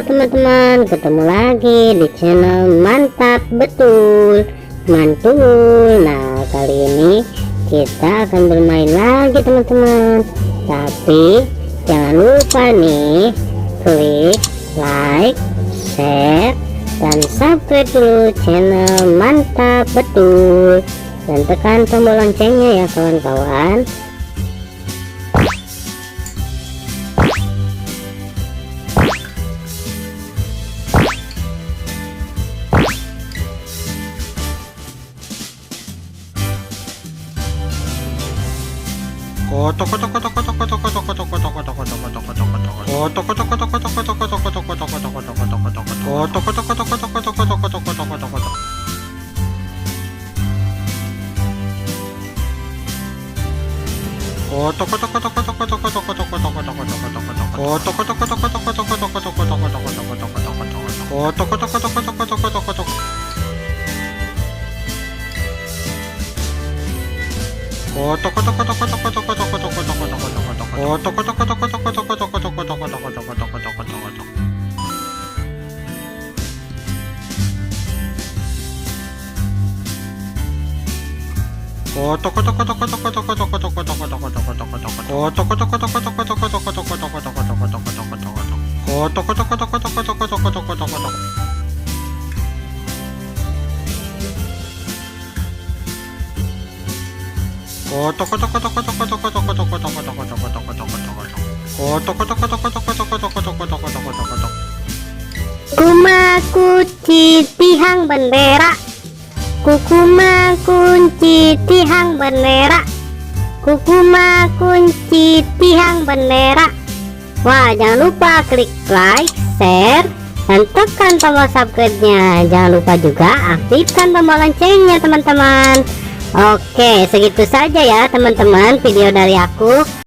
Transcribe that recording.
teman-teman, ketemu lagi di channel Mantap Betul Mantul. Nah, kali ini kita akan bermain lagi teman-teman. Tapi jangan lupa nih, klik like, share, dan subscribe dulu channel Mantap Betul. Dan tekan tombol loncengnya ya kawan-kawan. Kuma kunci tihang bendera, kukuma kunci tihang bendera, kukuma kunci tihang bendera. Wah, jangan lupa klik like, share, dan tekan tombol subscribe-nya. Jangan lupa juga aktifkan tombol loncengnya teman-teman. Oke, segitu saja ya teman-teman video dari aku.